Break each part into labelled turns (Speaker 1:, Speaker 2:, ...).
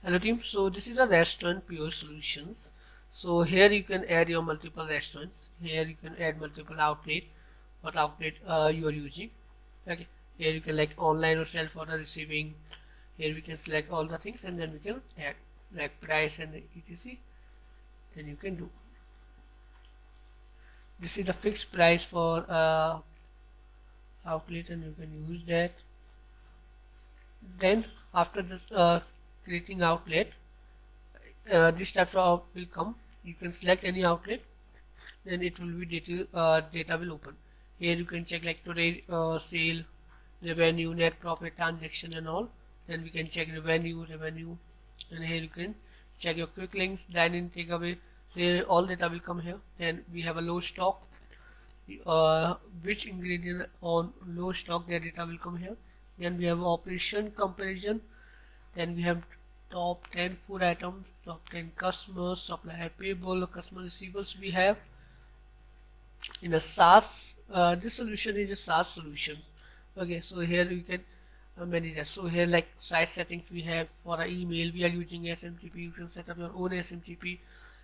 Speaker 1: Hello team, so this is a restaurant pure solutions. So here you can add your multiple restaurants. Here you can add multiple outlet, what outlet you are using. Okay, here you can like online or self order receiving. Here we can select all the things and then we can add like price and etc. Then you can do. This is the fixed price for outlet and you can use that. Then after this creating outlet, this type of will come. You can select any outlet, then it will be data will open. Here you can check like today sale, revenue, net profit, transaction and all. Then we can check revenue, and here you can check your quick links, dine-in, takeaway. Here all data will come here. Then we have a low stock, which ingredient on low stock, their data will come here. Then we have operation comparison. Then we have top 10 food items, top 10 customers, supplier payable, customer receivables. We have in a SaaS. This solution is a SaaS solution. Okay, so here you can manage that. So here like site settings we have for our email. We are using SMTP. You can set up your own SMTP.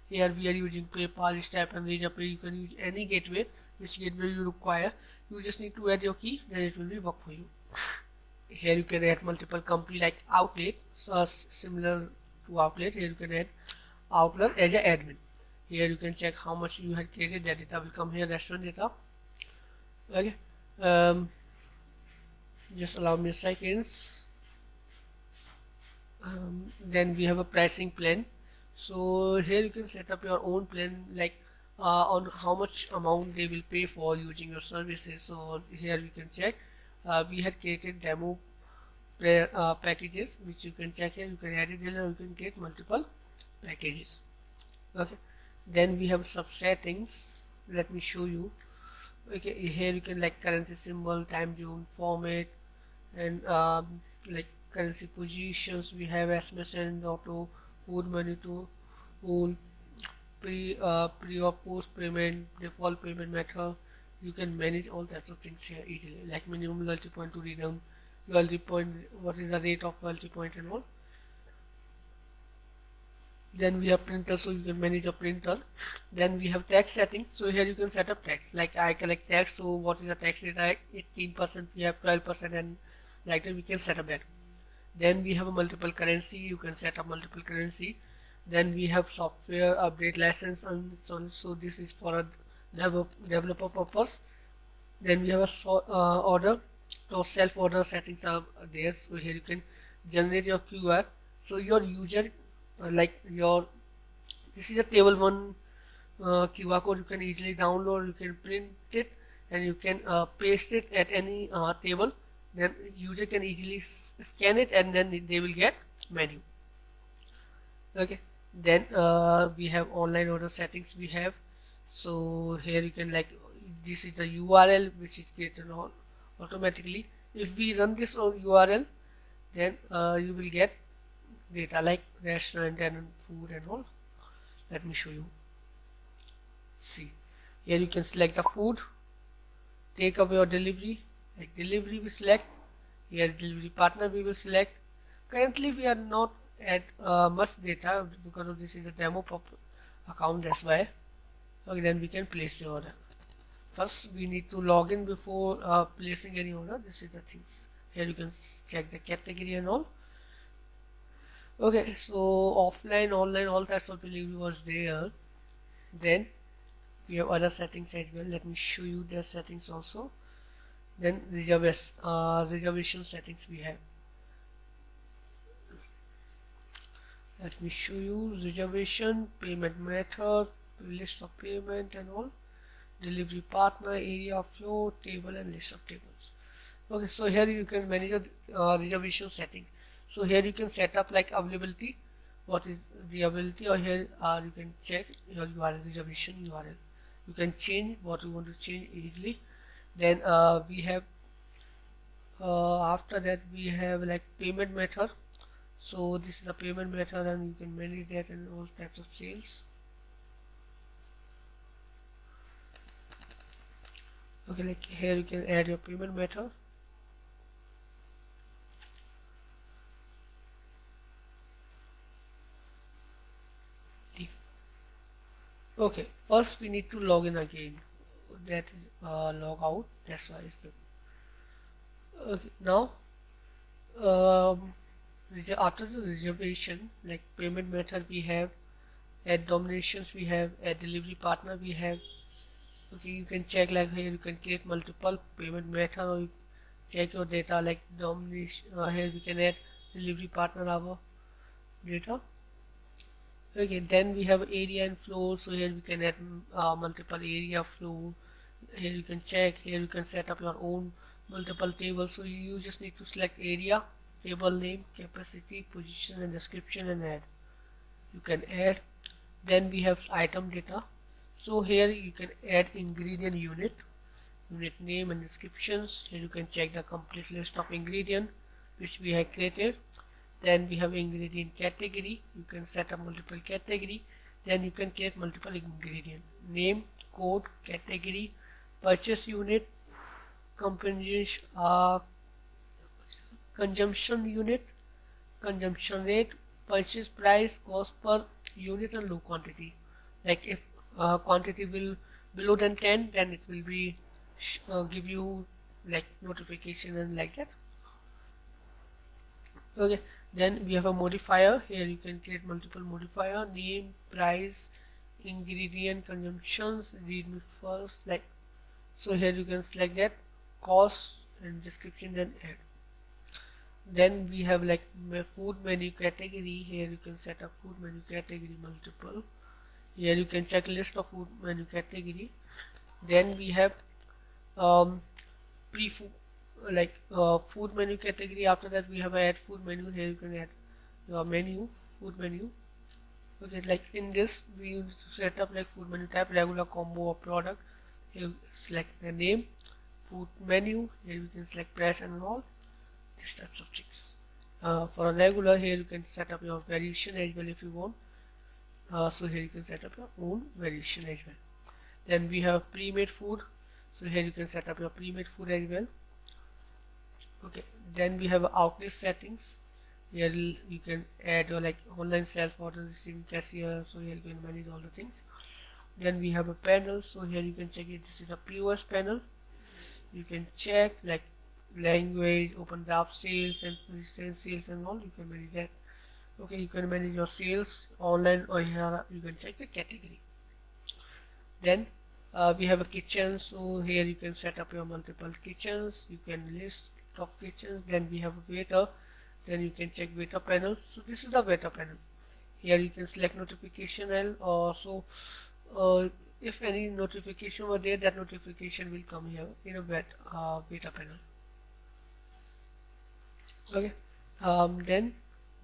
Speaker 1: Here we are using PayPal, Stripe and RazoRPay. You can use any gateway, which gateway you require. You just need to add your key, then it will be work for you. Here you can add multiple company like outlet, so similar to outlet. Here you can add outlet as an admin. Here you can check how much you had created. That data will come here, restaurant data. Okay, just allow me seconds. Then we have a pricing plan. So here you can set up your own plan, like on how much amount they will pay for using your services. So here we can check. We had created demo packages, which you can check here. You can add it here, or you can create multiple packages. Okay, then we have sub settings. Let me show you. Okay, here you can like currency symbol, time zone, format, and like currency positions. We have SMS and auto, food menu to all, pre or post payment, default payment method. You can manage all types of things here easily, like minimum loyalty point to redeem, loyalty point, what is the rate of loyalty point and all. Then we have printer, so you can manage a printer. Then we have tax settings, so here you can set up tax, like I collect tax, so what is the tax rate? 18%, we have 12%, and like that we can set up that. Then we have a multiple currency, you can set up multiple currency. Then we have software update license, and so this is for a developer purpose. Then we have a order, so self order settings are there. So here you can generate your QR, so your user like your, this is a table 1 QR code. You can easily download, you can print it, and you can paste it at any table. Then user can easily scan it, and then they will get menu. Okay, then we have online order settings we have. So here you can like, this is the URL which is created automatically. If we run this on URL, then you will get data like restaurant and food and all. Let me show you. See, here you can select the food, take away or delivery. Like delivery we select, here delivery partner we will select. Currently we are not at much data because of this is a demo account, that's why. Okay, then we can place the order. First we need to log in before placing any order. This is the things. Here you can check the category and all. Okay, so offline, online, all types of delivery was there. Then we have other settings as well. Let me show you the settings also. Then reservation settings we have. Let me show you reservation, payment method, list of payment and all, delivery partner, area of flow, table and list of tables. Okay, so here you can manage a reservation setting. So here you can set up like availability, what is the availability, or here you can check your URL, reservation URL. You can change what you want to change easily. Then we have after that we have like payment method. So this is a payment method, and you can manage that and all types of sales. Okay, like here you can add your payment method. Okay, first we need to log in again. That is log out. That's why it's the okay. Now um, after the reservation, like payment method we have, add dominations we have, add delivery partner we have. Okay, you can check like here you can create multiple payment method or you check your data like domination. Here we can add delivery partner our data. Okay, then we have area and flow. So here we can add multiple area flow. Here you can check. Here you can set up your own multiple tables. So you just need to select area, table name, capacity, position, and description, and add. You can add. Then we have item data. So here you can add ingredient unit, unit name and descriptions. Here you can check the complete list of ingredient which we have created. Then we have ingredient category. You can set up multiple category. Then you can create multiple ingredient name, code, category, purchase unit, consumption consumption unit, consumption rate, purchase price, cost per unit, and low quantity. Like if quantity will below than 10, then it will be give you like notification and like that. Okay, then we have a modifier. Here you can create multiple modifier, name, price, ingredient, consumptions, read me first, like so. Here you can select that, cost and description, then add. Then we have like food menu category. Here you can set up food menu category multiple. Here you can check list of food menu category. Then we have pre-food like food menu category. After that we have a add food menu. Here you can add your menu, food menu. Okay, like in this we need to set up like food menu type, regular, combo, or product. Here select the name, food menu. Here we can select price and all these types of things. For a regular, here you can set up your variation as well if you want. So here you can set up your own variation as well. Then we have pre-made food. So here you can set up your pre-made food as well. Okay, then we have outlet settings. Here you can add your like online self order receiving cashier. So here you can manage all the things. Then we have a panel. So here you can check it. This is a POS panel. You can check like language, open draft, sales and present sales and all. You can manage that. Okay, you can manage your sales online, or here you can check the category. Then we have a kitchen. So here you can set up your multiple kitchens. You can list top kitchens. Then we have a waiter. Then you can check waiter panel. So this is the waiter panel. Here you can select notification and also if any notification were there, that notification will come here in a waiter panel. Okay, then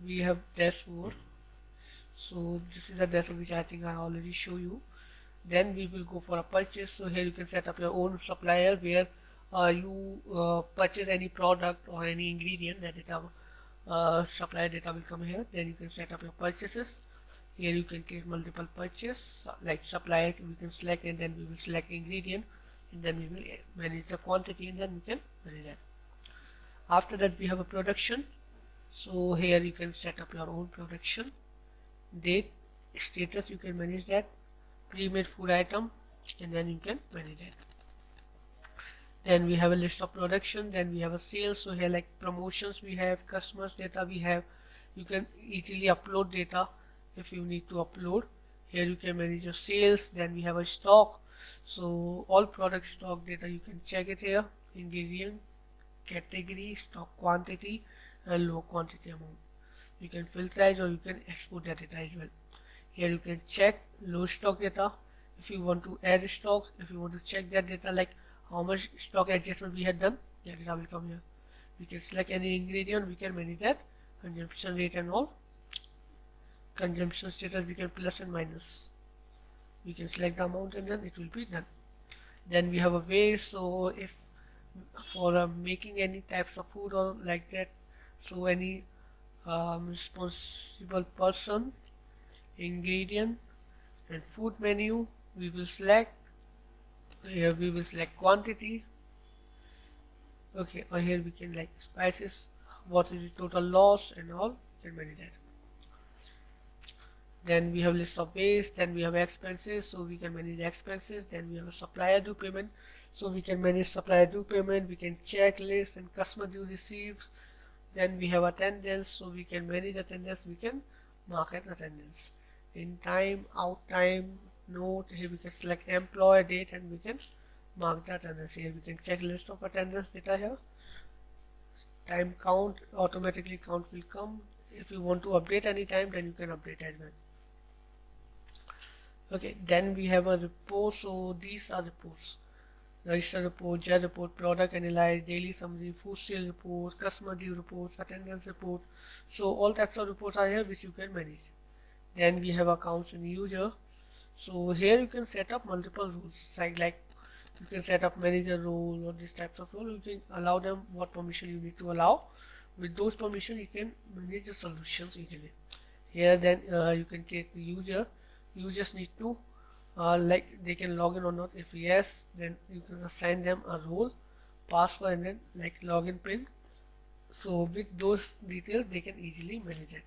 Speaker 1: we have dashboard. So this is the dashboard which I think I already show you. Then we will go for a purchase. So here you can set up your own supplier where you purchase any product or any ingredient, that data supplier data will come here. Then you can set up your purchases. Here you can create multiple purchase like supplier we can select, and then we will select ingredient, and then we will manage the quantity, and then we can manage that. After that we have a production. So here you can set up your own production, date, status, you can manage that, pre-made food item, and then you can manage that. Then we have a list of production. Then we have a sales. So here like promotions we have, customers data we have. You can easily upload data if you need to upload. Here you can manage your sales. Then we have a stock. So all product stock data you can check it here, ingredient, category, stock quantity, and low quantity amount. You can filterize or you can export that data as well. Here you can check low stock data if you want to add stock. If you want to check that data like how much stock adjustment we had done, that data will come here. We can select any ingredient, we can manage that, consumption rate and all. Consumption status we can plus and minus. We can select the amount and then it will be done. Then we have a waste. So if for making any types of food or like that, so any responsible person, ingredient, and food menu we will select. Here we will select quantity. Okay, or here we can like spices, what is the total loss and all, we can manage that. Then we have list of waste, then we have expenses, so we can manage expenses. Then we have a supplier due payment, so we can manage supplier due payment. We can check list and customer due receipts. Then we have attendance, so we can manage attendance, we can market attendance. In time, out time, note, here we can select employer date and we can mark the attendance. Here we can check list of attendance data here. Time count, automatically count will come. If you want to update any time, then you can update as well. Okay, then we have a report. So these are reports: register report, JER report, product analyze, daily summary, food sale report, customer due reports, attendance report. So all types of reports are here which you can manage. Then we have accounts and user. So here you can set up multiple rules, like you can set up manager role or these types of role. You can allow them what permission you need to allow. With those permissions you can manage the solutions easily. Here then you can take the user. Users need to like they can log in or not. If yes, then you can assign them a role, password, and then like login pin. So with those details they can easily manage it.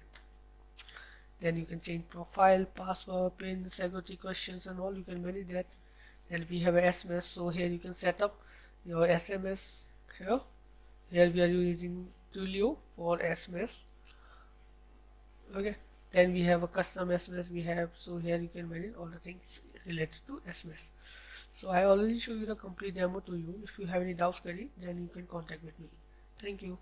Speaker 1: Then you can change profile, password, pin, security questions and all, you can manage that. Then we have a SMS, so here you can set up your SMS here. Here we are using Twilio for SMS. Okay. Then we have a custom SMS we have, so here you can manage all the things related to SMS. So I already show you the complete demo to you. If you have any doubts, query, then you can contact with me. Thank you.